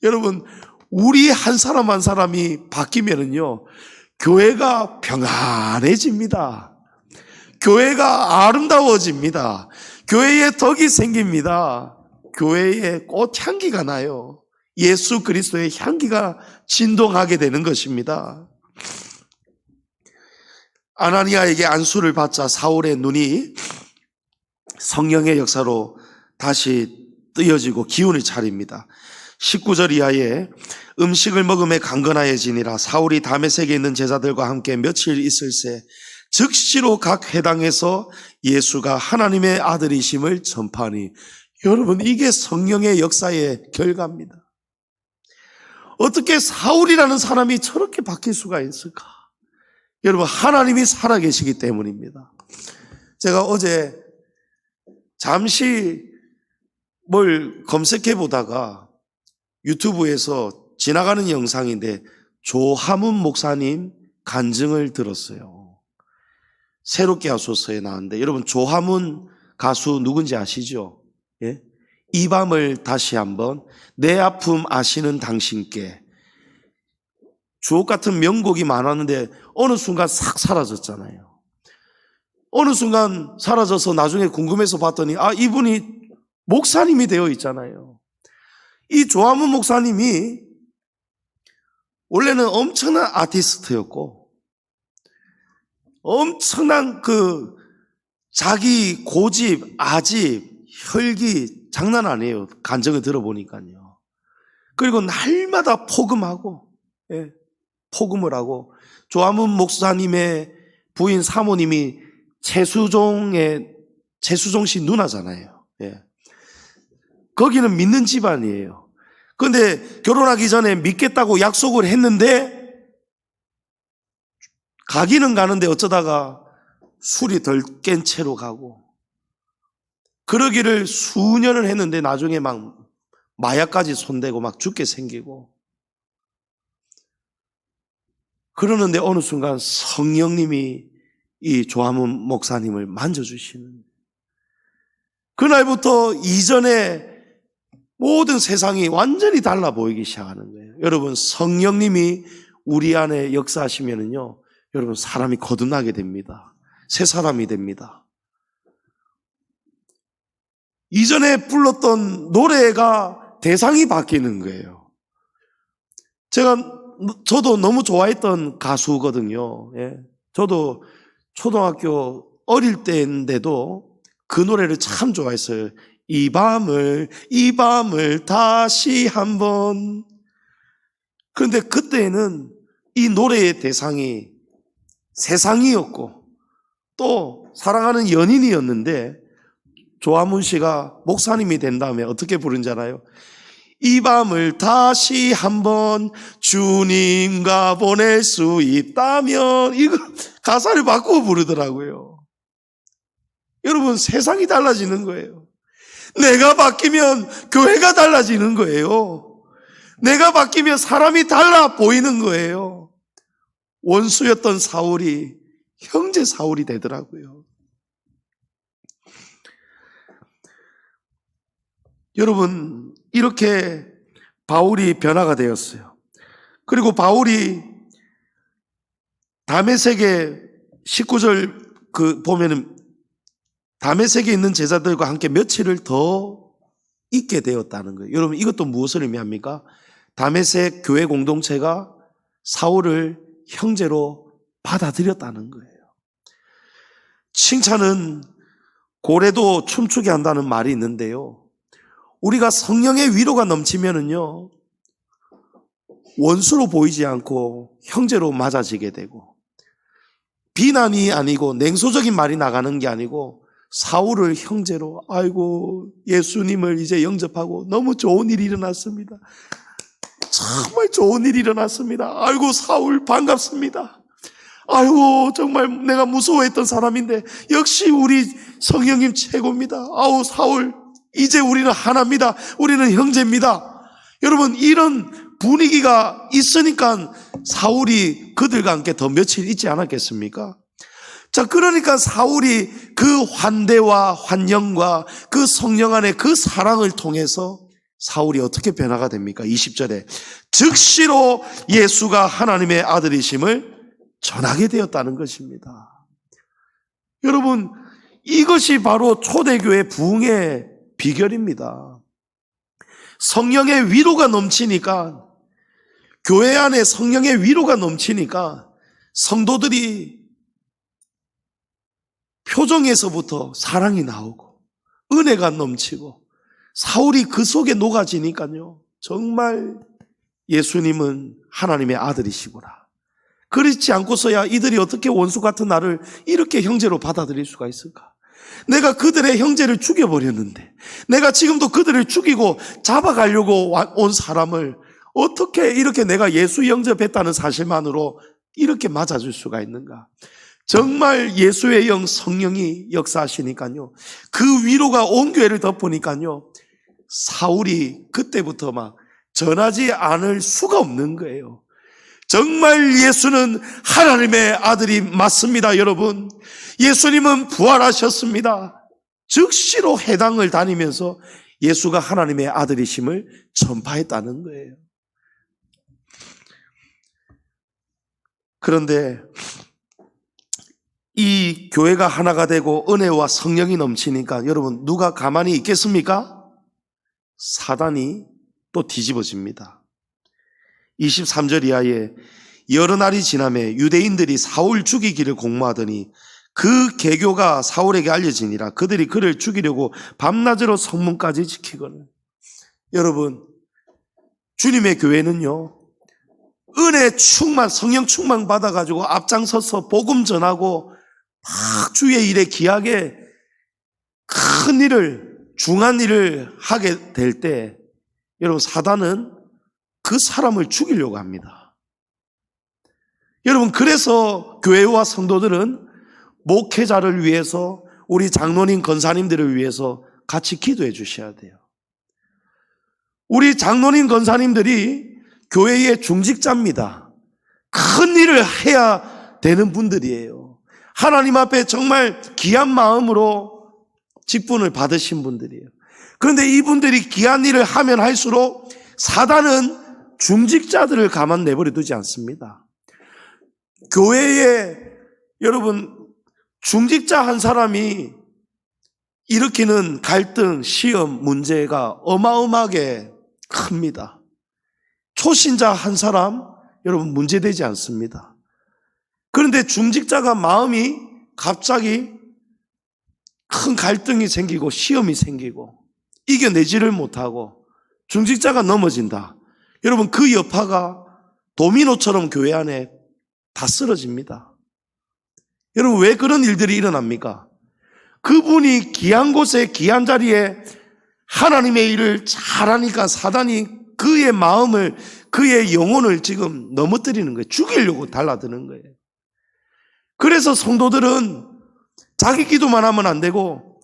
여러분, 우리 한 사람 한 사람이 바뀌면은요, 교회가 평안해집니다. 교회가 아름다워집니다. 교회에 덕이 생깁니다. 교회에 꽃향기가 나요. 예수 그리스도의 향기가 진동하게 되는 것입니다. 아나니아에게 안수를 받자 사울의 눈이 성령의 역사로 다시 뜨여지고 기운을 차립니다. 19절 이하에 음식을 먹음에 강건하여지니라. 사울이 다메섹에 있는 제자들과 함께 며칠 있을새 즉시로 각 회당에서 예수가 하나님의 아들이심을 전파하니. 여러분, 이게 성령의 역사의 결과입니다. 어떻게 사울이라는 사람이 저렇게 바뀔 수가 있을까? 여러분, 하나님이 살아계시기 때문입니다. 제가 어제 잠시 뭘 검색해 보다가 유튜브에서 지나가는 영상인데 조하문 목사님 간증을 들었어요. 새롭게 하소서에 나왔는데, 여러분, 조하문 가수 누군지 아시죠? 예? 이 밤을 다시 한번, 내 아픔 아시는 당신께, 주옥 같은 명곡이 많았는데 어느 순간 싹 사라졌잖아요. 어느 순간 사라져서 나중에 궁금해서 봤더니 이분이 목사님이 되어 있잖아요. 이 조하문 목사님이 원래는 엄청난 아티스트였고 엄청난 자기 고집, 아집, 혈기 장난 아니에요. 간증을 들어보니까요. 그리고 날마다 폭음하고, 폭음을 하고, 조하문 목사님의 부인 사모님이 최수종 씨 누나잖아요. 거기는 믿는 집안이에요. 그런데 결혼하기 전에 믿겠다고 약속을 했는데 가기는 가는데 어쩌다가 술이 덜 깬 채로 가고, 그러기를 수년을 했는데 나중에 막 마약까지 손대고 막 죽게 생기고, 그러는데 어느 순간 성령님이 이 조하문 목사님을 만져주시는, 그날부터 이전에 모든 세상이 완전히 달라 보이기 시작하는 거예요. 여러분, 성령님이 우리 안에 역사하시면은요, 여러분, 사람이 거듭나게 됩니다. 새 사람이 됩니다. 이전에 불렀던 노래가 대상이 바뀌는 거예요. 저도 너무 좋아했던 가수거든요. 저도 초등학교 어릴 때인데도 그 노래를 참 좋아했어요. 이 밤을 다시 한번. 그런데 그때는 이 노래의 대상이 세상이었고 또 사랑하는 연인이었는데, 조하문 씨가 목사님이 된 다음에 어떻게 부른지 알아요? 이 밤을 다시 한번 주님과 보낼 수 있다면, 이거 가사를 바꾸고 부르더라고요. 여러분, 세상이 달라지는 거예요. 내가 바뀌면 교회가 달라지는 거예요. 내가 바뀌면 사람이 달라 보이는 거예요. 원수였던 사울이 형제 사울이 되더라고요. 여러분, 이렇게 바울이 변화가 되었어요. 그리고 바울이 다메섹에 19절 보면은 다메섹에 있는 제자들과 함께 며칠을 더 있게 되었다는 거예요. 여러분, 이것도 무엇을 의미합니까? 다메섹 교회 공동체가 사울을 형제로 받아들였다는 거예요. 칭찬은 고래도 춤추게 한다는 말이 있는데요. 우리가 성령의 위로가 넘치면은요, 원수로 보이지 않고 형제로 맞아지게 되고, 비난이 아니고 냉소적인 말이 나가는 게 아니고 사울을 형제로, 아이고 예수님을 이제 영접하고 너무 좋은 일이 일어났습니다. 정말 좋은 일이 일어났습니다. 아이고 사울 반갑습니다. 아이고 정말 내가 무서워했던 사람인데 역시 우리 성령님 최고입니다. 아우 사울 이제 우리는 하나입니다. 우리는 형제입니다. 여러분, 이런 분위기가 있으니까 사울이 그들과 함께 더 며칠 있지 않았겠습니까? 자, 그러니까 사울이 그 환대와 환영과 그 성령 안의 그 사랑을 통해서 사울이 어떻게 변화가 됩니까? 20절에 즉시로 예수가 하나님의 아들이심을 전하게 되었다는 것입니다. 여러분, 이것이 바로 초대교회 부흥의 비결입니다. 성령의 위로가 넘치니까, 교회 안에 성령의 위로가 넘치니까 성도들이 표정에서부터 사랑이 나오고 은혜가 넘치고, 사울이 그 속에 녹아지니까요, 정말 예수님은 하나님의 아들이시구나. 그렇지 않고서야 이들이 어떻게 원수 같은 나를 이렇게 형제로 받아들일 수가 있을까? 내가 그들의 형제를 죽여버렸는데, 내가 지금도 그들을 죽이고 잡아가려고 온 사람을 어떻게 이렇게 내가 예수 영접했다는 사실만으로 이렇게 맞아줄 수가 있는가? 정말 예수의 영 성령이 역사하시니까요, 그 위로가 온 교회를 덮으니까요, 사울이 그때부터 막 전하지 않을 수가 없는 거예요. 정말 예수는 하나님의 아들이 맞습니다, 여러분. 예수님은 부활하셨습니다. 즉시로 해당을 다니면서 예수가 하나님의 아들이심을 전파했다는 거예요. 그런데 이 교회가 하나가 되고 은혜와 성령이 넘치니까 여러분, 누가 가만히 있겠습니까? 사단이 또 뒤집어집니다. 23절 이하에 여러 날이 지나매 유대인들이 사울 죽이기를 공모하더니 그 계교가 사울에게 알려지니라. 그들이 그를 죽이려고 밤낮으로 성문까지 지키거늘. 여러분, 주님의 교회는요, 은혜 충만, 성령 충만 받아가지고 앞장서서 복음 전하고 막 주의 일에 귀하게 큰 일을, 중한 일을 하게 될 때, 여러분, 사단은 그 사람을 죽이려고 합니다. 여러분, 그래서 교회와 성도들은 목회자를 위해서, 우리 장로님, 권사님들을 위해서 같이 기도해 주셔야 돼요. 우리 장로님, 권사님들이 교회의 중직자입니다. 큰 일을 해야 되는 분들이에요. 하나님 앞에 정말 귀한 마음으로 직분을 받으신 분들이에요. 그런데 이분들이 귀한 일을 하면 할수록 사단은 중직자들을 가만 내버려 두지 않습니다. 교회에 여러분, 중직자 한 사람이 일으키는 갈등, 시험, 문제가 어마어마하게 큽니다. 초신자 한 사람, 여러분, 문제되지 않습니다. 그런데 중직자가 마음이 갑자기 큰 갈등이 생기고 시험이 생기고 이겨내지를 못하고 중직자가 넘어진다. 여러분, 그 여파가 도미노처럼 교회 안에 다 쓰러집니다. 여러분, 왜 그런 일들이 일어납니까? 그분이 귀한 곳에, 귀한 자리에 하나님의 일을 잘하니까 사단이 그의 마음을, 그의 영혼을 지금 넘어뜨리는 거예요. 죽이려고 달라드는 거예요. 그래서 성도들은 자기 기도만 하면 안 되고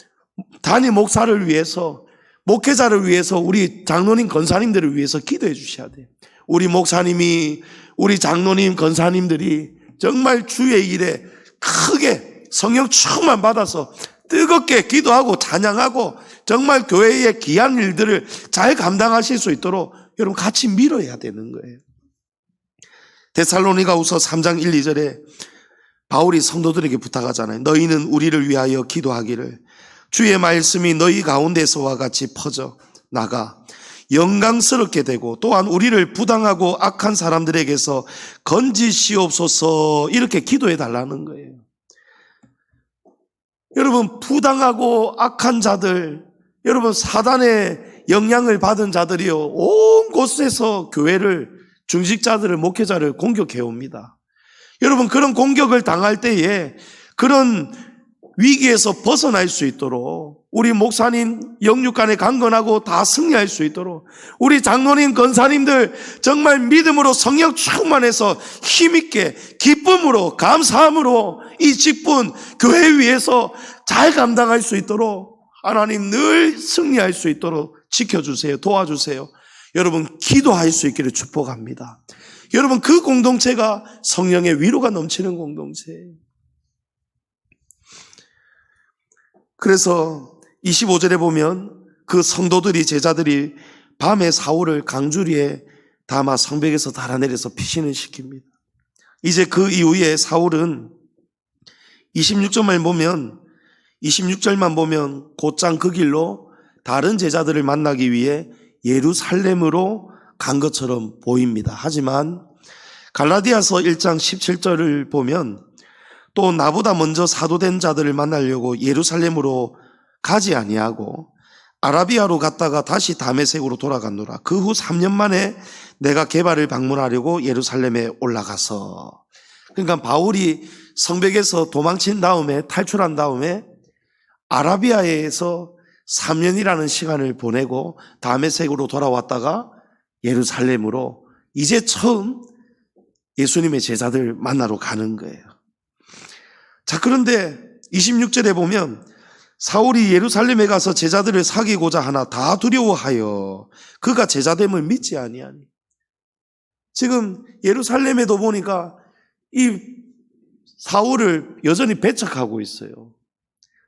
단임 목사를 위해서, 목회자를 위해서, 우리 장로님 권사님들을 위해서 기도해 주셔야 돼요. 우리 목사님이, 우리 장로님 권사님들이 정말 주의 일에 크게 성령 충만 받아서 뜨겁게 기도하고 찬양하고 정말 교회의 귀한 일들을 잘 감당하실 수 있도록 여러분 같이 밀어야 되는 거예요. 데살로니가후서 3장 1, 2절에 바울이 성도들에게 부탁하잖아요. 너희는 우리를 위하여 기도하기를, 주의 말씀이 너희 가운데서와 같이 퍼져 나가 영광스럽게 되고 또한 우리를 부당하고 악한 사람들에게서 건지시옵소서, 이렇게 기도해 달라는 거예요. 여러분, 부당하고 악한 자들, 여러분 사단의 영향을 받은 자들이요 온 곳에서 교회를, 중직자들을, 목회자를 공격해 옵니다. 여러분, 그런 공격을 당할 때에 그런 위기에서 벗어날 수 있도록 우리 목사님 영육간에 강건하고 다 승리할 수 있도록 우리 장로님 권사님들 정말 믿음으로 성령 충만해서 힘있게 기쁨으로 감사함으로 이 직분 교회 위에서 잘 감당할 수 있도록 하나님 늘 승리할 수 있도록 지켜주세요. 도와주세요. 여러분, 기도할 수 있기를 축복합니다. 여러분, 그 공동체가 성령의 위로가 넘치는 공동체예요. 그래서 25절에 보면 그 성도들이, 제자들이 밤에 사울을 강주리에 담아 성벽에서 달아내려서 피신을 시킵니다. 이제 그 이후에 사울은 26절만 보면 곧장 그 길로 다른 제자들을 만나기 위해 예루살렘으로 간 것처럼 보입니다. 하지만 갈라디아서 1장 17절을 보면 또 나보다 먼저 사도된 자들을 만나려고 예루살렘으로 가지 아니하고 아라비아로 갔다가 다시 다메섹으로 돌아갔노라. 그 후 3년 만에 내가 게바를 방문하려고 예루살렘에 올라가서. 그러니까 바울이 성벽에서 도망친 다음에, 탈출한 다음에 아라비아에서 3년이라는 시간을 보내고 다메섹으로 돌아왔다가 예루살렘으로 이제 처음 예수님의 제자들 만나러 가는 거예요. 자, 그런데 26절에 보면 사울이 예루살렘에 가서 제자들을 사귀고자 하나 다 두려워하여 그가 제자됨을 믿지 아니하니. 지금 예루살렘에도 보니까 이 사울을 여전히 배척하고 있어요.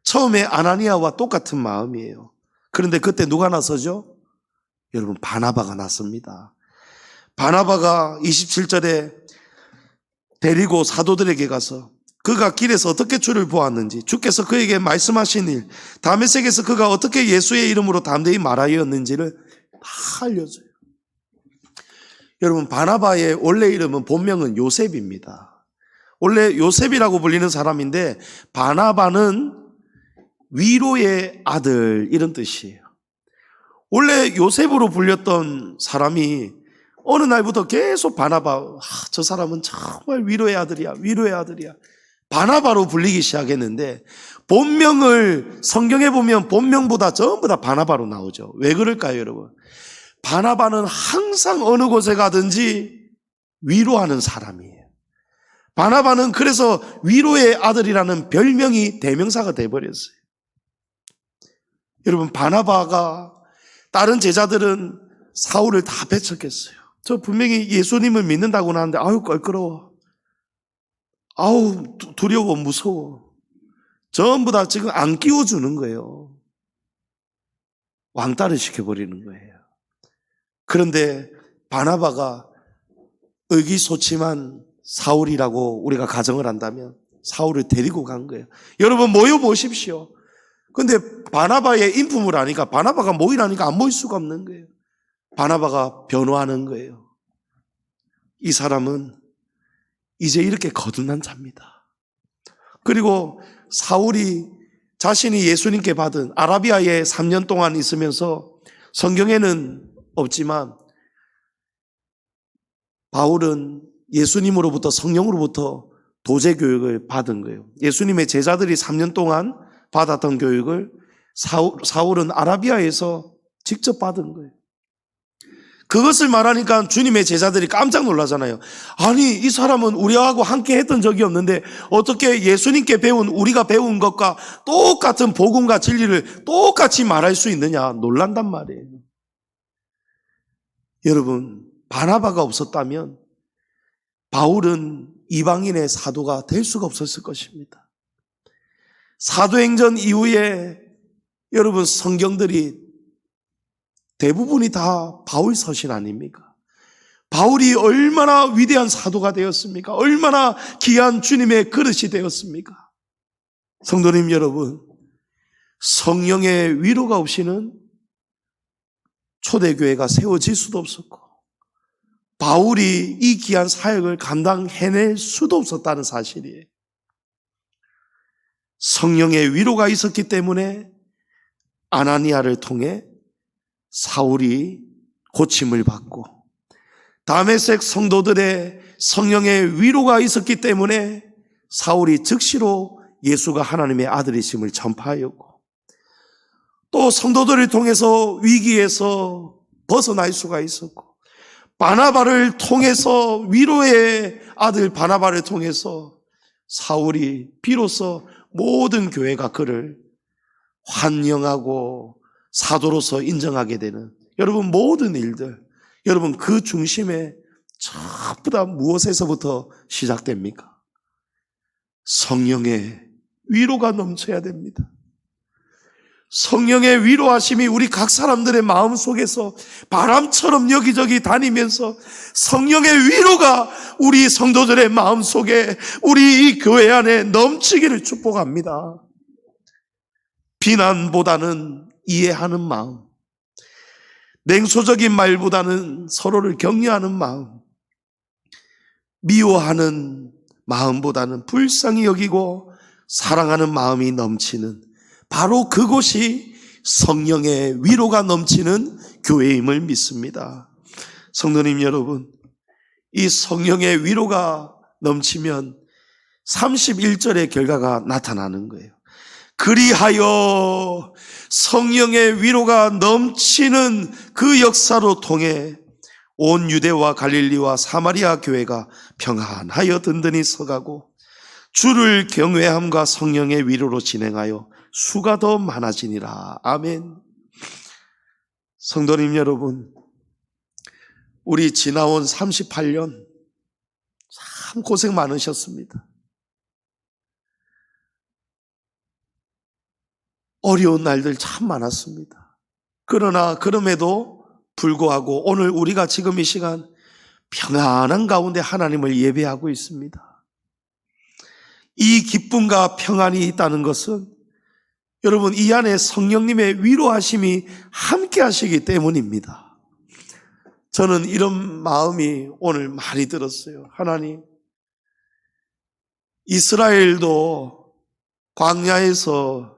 처음에 아나니아와 똑같은 마음이에요. 그런데 그때 누가 나서죠? 여러분, 바나바가 났습니다. 바나바가 27절에 데리고 사도들에게 가서 그가 길에서 어떻게 주를 보았는지, 주께서 그에게 말씀하신 일, 다메섹에서 그가 어떻게 예수의 이름으로 담대히 말하였는지를 다 알려줘요. 여러분, 바나바의 원래 이름은 본명은 요셉입니다. 원래 요셉이라고 불리는 사람인데 바나바는 위로의 아들, 이런 뜻이에요. 원래 요셉으로 불렸던 사람이 어느 날부터 계속 바나바, 저 사람은 정말 위로의 아들이야, 위로의 아들이야, 바나바로 불리기 시작했는데, 본명을 성경에 보면 본명보다 전부 다 바나바로 나오죠. 왜 그럴까요, 여러분? 바나바는 항상 어느 곳에 가든지 위로하는 사람이에요. 바나바는 그래서 위로의 아들이라는 별명이 대명사가 돼버렸어요. 여러분, 바나바가, 다른 제자들은 사울을 다 배척했어요. 저 분명히 예수님을 믿는다고 하는데 아유 껄끄러워, 아우 두려워, 무서워. 전부 다 지금 안 끼워주는 거예요. 왕따를 시켜버리는 거예요. 그런데 바나바가 의기소침한 사울이라고 우리가 가정을 한다면 사울을 데리고 간 거예요. 여러분, 모여보십시오. 근데 바나바의 인품을 아니까, 바나바가 모이라니까 안 모일 수가 없는 거예요. 바나바가 변호하는 거예요. 이 사람은 이제 이렇게 거듭난 자입니다. 그리고 사울이 자신이 예수님께 받은, 아라비아에 3년 동안 있으면서 성경에는 없지만 바울은 예수님으로부터, 성령으로부터 도제 교육을 받은 거예요. 예수님의 제자들이 3년 동안 받았던 교육을 사울은 아라비아에서 직접 받은 거예요. 그것을 말하니까 주님의 제자들이 깜짝 놀라잖아요. 아니, 이 사람은 우리하고 함께 했던 적이 없는데 어떻게 예수님께 배운, 우리가 배운 것과 똑같은 복음과 진리를 똑같이 말할 수 있느냐 놀란단 말이에요. 여러분, 바나바가 없었다면 바울은 이방인의 사도가 될 수가 없었을 것입니다. 사도행전 이후에 여러분 성경들이 대부분이 다 바울 서신 아닙니까? 바울이 얼마나 위대한 사도가 되었습니까? 얼마나 귀한 주님의 그릇이 되었습니까? 성도님 여러분, 성령의 위로가 없이는 초대교회가 세워질 수도 없었고 바울이 이 귀한 사역을 감당해낼 수도 없었다는 사실이에요. 성령의 위로가 있었기 때문에 아나니아를 통해 사울이 고침을 받고 다메섹 성도들의 성령의 위로가 있었기 때문에 사울이 즉시로 예수가 하나님의 아들이심을 전파하였고 또 성도들을 통해서 위기에서 벗어날 수가 있었고 바나바를 통해서 위로의 아들 바나바를 통해서 사울이 비로소 모든 교회가 그를 환영하고 사도로서 인정하게 되는 여러분 모든 일들 여러분 그 중심에 전부 다 무엇에서부터 시작됩니까? 성령의 위로가 넘쳐야 됩니다. 성령의 위로하심이 우리 각 사람들의 마음속에서 바람처럼 여기저기 다니면서 성령의 위로가 우리 성도들의 마음속에 우리 이 교회 안에 넘치기를 축복합니다. 비난보다는 이해하는 마음, 냉소적인 말보다는 서로를 격려하는 마음, 미워하는 마음보다는 불쌍히 여기고 사랑하는 마음이 넘치는 바로 그곳이 성령의 위로가 넘치는 교회임을 믿습니다. 성도님 여러분, 이 성령의 위로가 넘치면 31절의 결과가 나타나는 거예요. 그리하여 성령의 위로가 넘치는 그 역사로 통해 온 유대와 갈릴리와 사마리아 교회가 평안하여 든든히 서가고 주를 경외함과 성령의 위로로 진행하여 수가 더 많아지니라. 아멘. 성도님 여러분, 우리 지나온 38년 참 고생 많으셨습니다. 어려운 날들 참 많았습니다. 그러나 그럼에도 불구하고 오늘 우리가 지금 이 시간 평안한 가운데 하나님을 예배하고 있습니다. 이 기쁨과 평안이 있다는 것은 여러분 이 안에 성령님의 위로하심이 함께 하시기 때문입니다. 저는 이런 마음이 오늘 많이 들었어요. 하나님, 이스라엘도 광야에서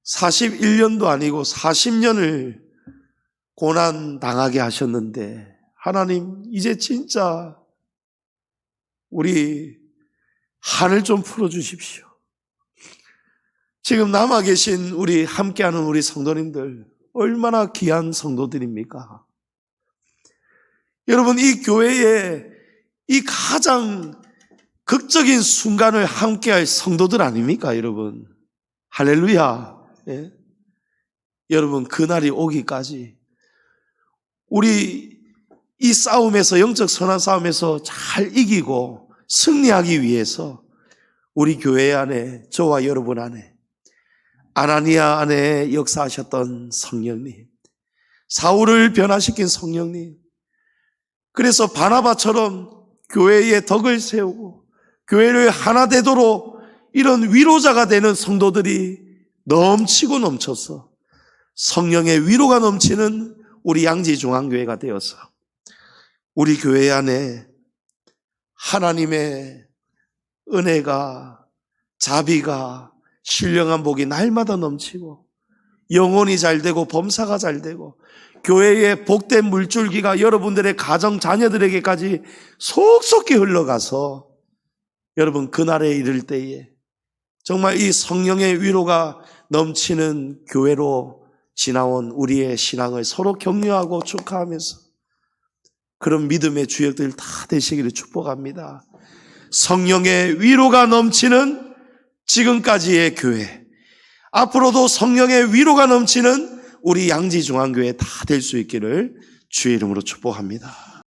41년도 아니고 40년을 고난 당하게 하셨는데 하나님 이제 진짜 우리 한을 좀 풀어주십시오. 지금 남아 계신 우리 함께하는 우리 성도님들 얼마나 귀한 성도들입니까? 여러분 이 교회에 이 가장 극적인 순간을 함께할 성도들 아닙니까 여러분? 할렐루야. 예? 여러분 그날이 오기까지 우리 이 싸움에서 영적 선한 싸움에서 잘 이기고 승리하기 위해서 우리 교회 안에 저와 여러분 안에 아나니아 안에 역사하셨던 성령님, 사울을 변화시킨 성령님, 그래서 바나바처럼 교회의 덕을 세우고 교회를 하나 되도록 이런 위로자가 되는 성도들이 넘치고 넘쳐서 성령의 위로가 넘치는 우리 양지중앙교회가 되어서 우리 교회 안에 하나님의 은혜가 자비가 신령한 복이 날마다 넘치고 영혼이 잘되고 범사가 잘되고 교회의 복된 물줄기가 여러분들의 가정 자녀들에게까지 속속히 흘러가서 여러분 그날에 이를 때에 정말 이 성령의 위로가 넘치는 교회로 지나온 우리의 신앙을 서로 격려하고 축하하면서 그런 믿음의 주역들 다 되시기를 축복합니다. 성령의 위로가 넘치는 지금까지의 교회, 앞으로도 성령의 위로가 넘치는 우리 양지중앙교회 다 될 수 있기를 주의 이름으로 축복합니다.